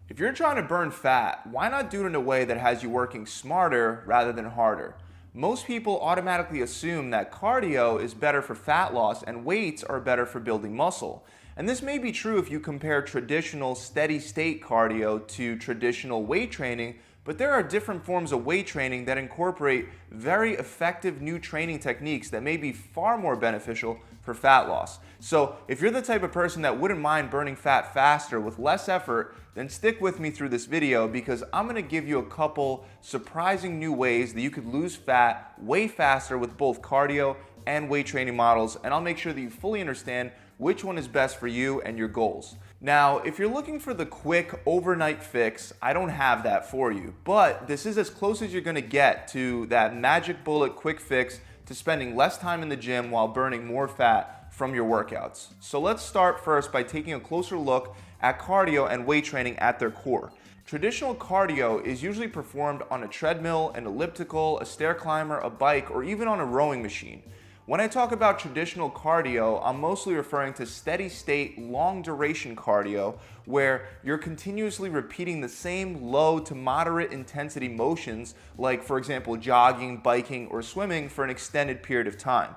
If you're trying to burn fat, why not do it in a way that has you working smarter rather than harder? Most people automatically assume that cardio is better for fat loss and weights are better for building muscle. And this may be true if you compare traditional steady state cardio to traditional weight training, but there are different forms of weight training that incorporate very effective new training techniques that may be far more beneficial for fat loss. So if you're the type of person that wouldn't mind burning fat faster with less effort, then stick with me through this video because I'm going to give you a couple surprising new ways that you could lose fat way faster with both cardio and weight training models, and I'll make sure that you fully understand which one is best for you and your goals. Now, if you're looking for the quick overnight fix, I don't have that for you, but this is as close as you're gonna get to that magic bullet quick fix to spending less time in the gym while burning more fat from your workouts. So let's start first by taking a closer look at cardio and weight training at their core. Traditional cardio is usually performed on a treadmill, an elliptical, a stair climber, a bike, or even on a rowing machine. When I talk about traditional cardio, I'm mostly referring to steady state, long duration cardio, where you're continuously repeating the same low to moderate intensity motions, like for example, jogging, biking, or swimming for an extended period of time.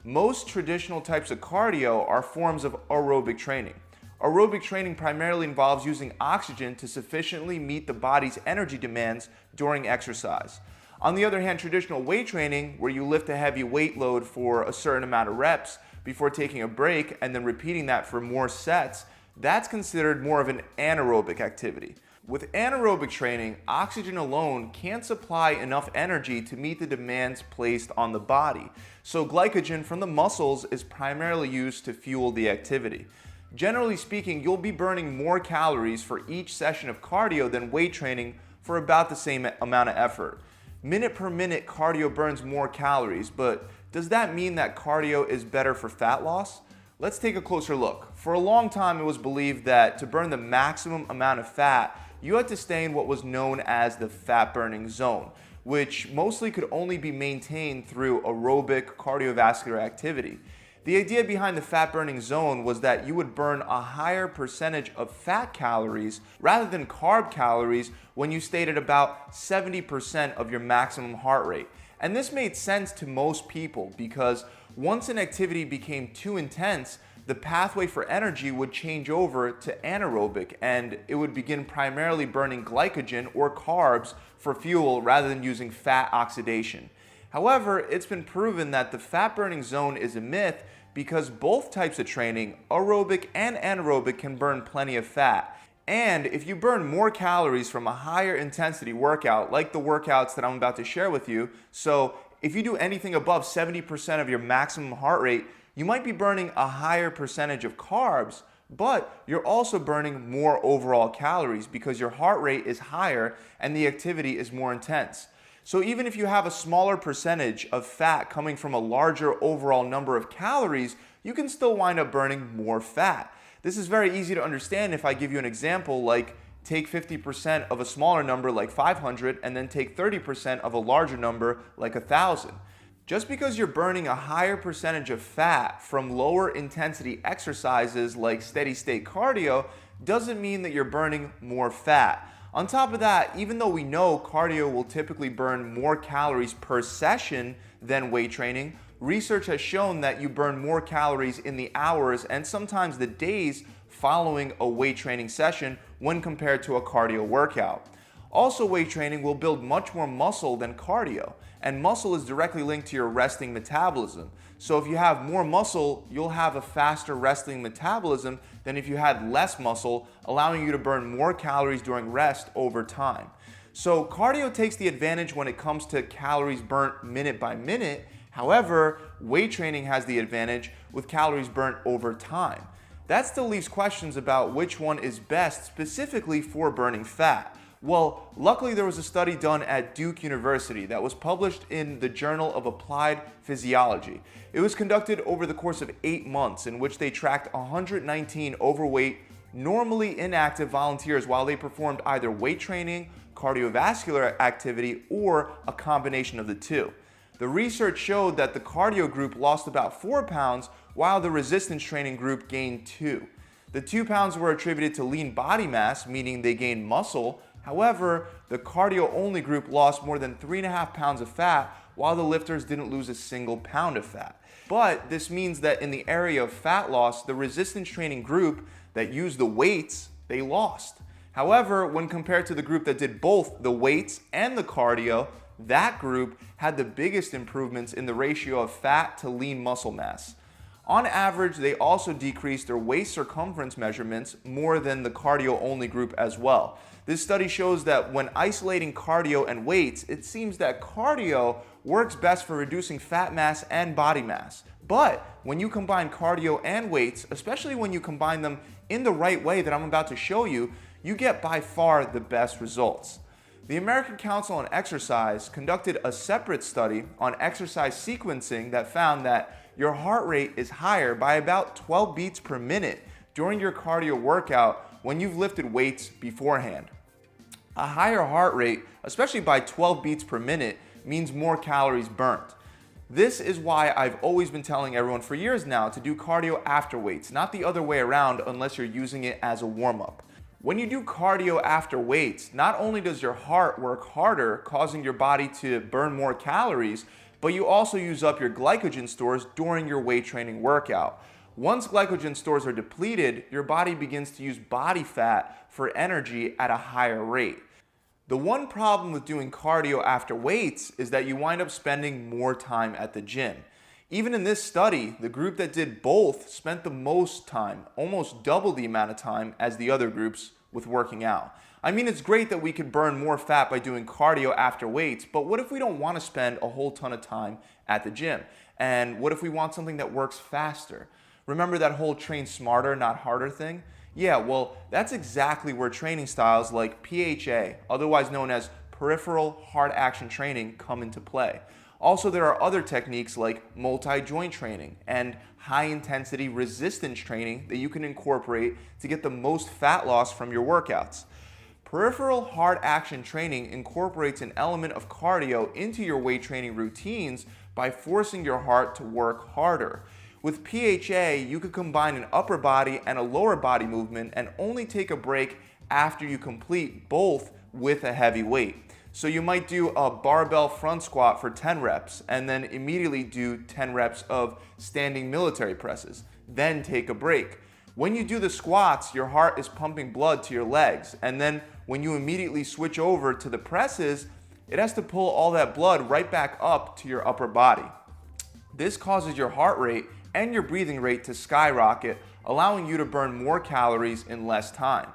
Most traditional types of cardio are forms of aerobic training. Aerobic training primarily involves using oxygen to sufficiently meet the body's energy demands during exercise. On the other hand, traditional weight training, where you lift a heavy weight load for a certain amount of reps before taking a break and then repeating that for more sets, that's considered more of an anaerobic activity. With anaerobic training, oxygen alone can't supply enough energy to meet the demands placed on the body. So glycogen from the muscles is primarily used to fuel the activity. Generally speaking, you'll be burning more calories for each session of cardio than weight training for about the same amount of effort. Minute per minute, cardio burns more calories, but does that mean that cardio is better for fat loss? Let's take a closer look. For a long time, it was believed that to burn the maximum amount of fat, you had to stay in what was known as the fat burning zone, which mostly could only be maintained through aerobic cardiovascular activity. The idea behind the fat burning zone was that you would burn a higher percentage of fat calories rather than carb calories when you stayed at about 70% of your maximum heart rate. And this made sense to most people because once an activity became too intense, the pathway for energy would change over to anaerobic and it would begin primarily burning glycogen or carbs for fuel rather than using fat oxidation. However, it's been proven that the fat burning zone is a myth because both types of training, aerobic and anaerobic, can burn plenty of fat. And if you burn more calories from a higher intensity workout, like the workouts that I'm about to share with you, so if you do anything above 70% of your maximum heart rate, you might be burning a higher percentage of carbs, but you're also burning more overall calories because your heart rate is higher and the activity is more intense. So even if you have a smaller percentage of fat coming from a larger overall number of calories, you can still wind up burning more fat. This is very easy to understand if I give you an example like take 50% of a smaller number like 500 and then take 30% of a larger number like 1,000. Just because you're burning a higher percentage of fat from lower intensity exercises like steady state cardio doesn't mean that you're burning more fat. On top of that, even though we know cardio will typically burn more calories per session than weight training, research has shown that you burn more calories in the hours and sometimes the days following a weight training session when compared to a cardio workout. Also, weight training will build much more muscle than cardio, and muscle is directly linked to your resting metabolism. So if you have more muscle, you'll have a faster resting metabolism than if you had less muscle, allowing you to burn more calories during rest over time. So cardio takes the advantage when it comes to calories burnt minute by minute. However, weight training has the advantage with calories burnt over time. That still leaves questions about which one is best specifically for burning fat. Well, luckily there was a study done at Duke University that was published in the Journal of Applied Physiology. It was conducted over the course of 8 months in which they tracked 119 overweight, normally inactive volunteers while they performed either weight training, cardiovascular activity, or a combination of the two. The research showed that the cardio group lost about 4 pounds while the resistance training group gained 2. The 2 pounds were attributed to lean body mass, meaning they gained muscle. However, the cardio-only group lost more than 3.5 pounds of fat, while the lifters didn't lose a single pound of fat. But this means that in the area of fat loss, the resistance training group that used the weights, they lost. However, when compared to the group that did both the weights and the cardio, that group had the biggest improvements in the ratio of fat to lean muscle mass. On average, they also decreased their waist circumference measurements more than the cardio-only group as well. This study shows that when isolating cardio and weights, it seems that cardio works best for reducing fat mass and body mass. But when you combine cardio and weights, especially when you combine them in the right way that I'm about to show you, you get by far the best results. The American Council on Exercise conducted a separate study on exercise sequencing that found that your heart rate is higher by about 12 beats per minute during your cardio workout when you've lifted weights beforehand. A higher heart rate, especially by 12 beats per minute, means more calories burnt. This is why I've always been telling everyone for years now to do cardio after weights, not the other way around unless you're using it as a warm-up. When you do cardio after weights, not only does your heart work harder, causing your body to burn more calories, but you also use up your glycogen stores during your weight training workout. Once glycogen stores are depleted, your body begins to use body fat for energy at a higher rate. The one problem with doing cardio after weights is that you wind up spending more time at the gym. Even in this study, the group that did both spent the most time, almost double the amount of time as the other groups with working out. I mean, it's great that we could burn more fat by doing cardio after weights, but what if we don't want to spend a whole ton of time at the gym? And what if we want something that works faster? Remember that whole train smarter, not harder thing? Yeah, well, that's exactly where training styles like PHA, otherwise known as peripheral hard action training, come into play. Also, there are other techniques like multi-joint training and high-intensity resistance training that you can incorporate to get the most fat loss from your workouts. Peripheral hard action training incorporates an element of cardio into your weight training routines by forcing your heart to work harder. With PHA, you could combine an upper body and a lower body movement and only take a break after you complete both with a heavy weight. So you might do a barbell front squat for 10 reps and then immediately do 10 reps of standing military presses, then take a break. When you do the squats, your heart is pumping blood to your legs, and then when you immediately switch over to the presses, it has to pull all that blood right back up to your upper body. This causes your heart rate and your breathing rate to skyrocket, allowing you to burn more calories in less time.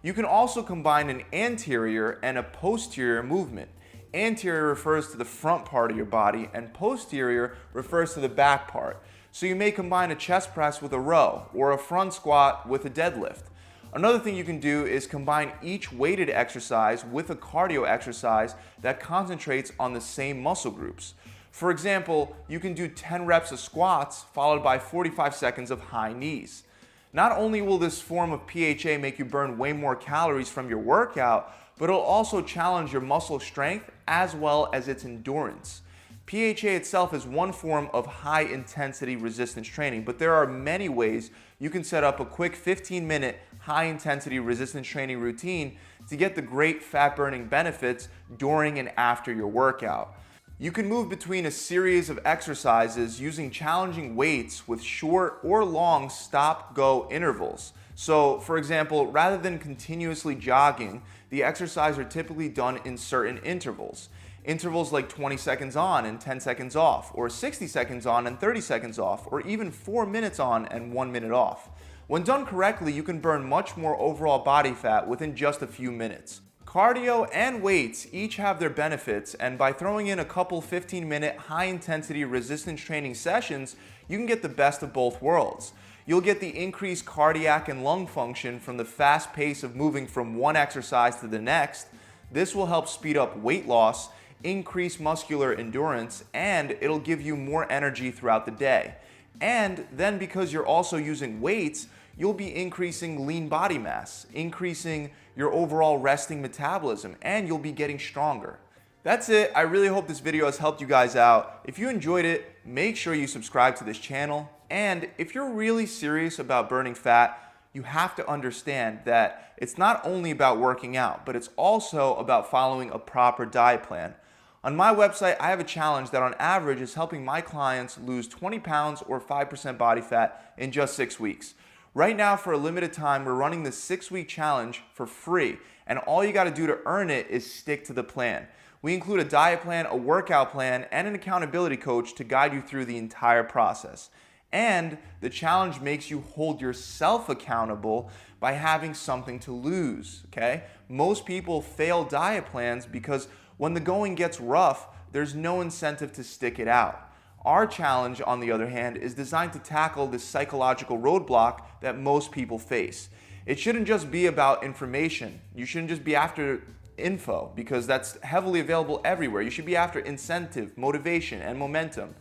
You can also combine an anterior and a posterior movement. Anterior refers to the front part of your body and posterior refers to the back part. So you may combine a chest press with a row or a front squat with a deadlift. Another thing you can do is combine each weighted exercise with a cardio exercise that concentrates on the same muscle groups. For example, you can do 10 reps of squats followed by 45 seconds of high knees. Not only will this form of PHA make you burn way more calories from your workout, but it'll also challenge your muscle strength as well as its endurance. PHA itself is one form of high-intensity resistance training, but there are many ways you can set up a quick 15-minute high-intensity resistance training routine to get the great fat-burning benefits during and after your workout. You can move between a series of exercises using challenging weights with short or long stop-go intervals. So, for example, rather than continuously jogging, the exercises are typically done in certain intervals. Intervals like 20 seconds on and 10 seconds off, or 60 seconds on and 30 seconds off, or even 4 minutes on and 1 minute off. When done correctly, you can burn much more overall body fat within just a few minutes. Cardio and weights each have their benefits, and by throwing in a couple 15-minute high-intensity resistance training sessions, you can get the best of both worlds. You'll get the increased cardiac and lung function from the fast pace of moving from one exercise to the next. This will help speed up weight loss, increase muscular endurance, and it'll give you more energy throughout the day. And then because you're also using weights, you'll be increasing lean body mass, increasing your overall resting metabolism, and you'll be getting stronger. That's it. I really hope this video has helped you guys out. If you enjoyed it, make sure you subscribe to this channel. And if you're really serious about burning fat, you have to understand that it's not only about working out, but it's also about following a proper diet plan. On my website, I have a challenge that on average is helping my clients lose 20 pounds or 5% body fat in just 6 weeks. Right now, for a limited time, we're running the 6-week challenge for free, and all you gotta do to earn it is stick to the plan. We include a diet plan, a workout plan, and an accountability coach to guide you through the entire process. And the challenge makes you hold yourself accountable by having something to lose, okay? Most people fail diet plans because when the going gets rough, there's no incentive to stick it out. Our challenge, on the other hand, is designed to tackle this psychological roadblock that most people face. It shouldn't just be about information. You shouldn't just be after info because that's heavily available everywhere. You should be after incentive, motivation, and momentum.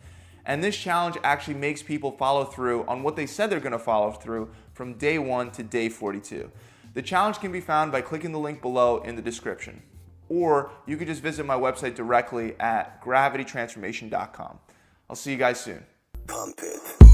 And this challenge actually makes people follow through on what they said they're gonna follow through from day 1 to day 42. The challenge can be found by clicking the link below in the description. Or you could just visit my website directly at gravitytransformation.com. I'll see you guys soon. Pump it.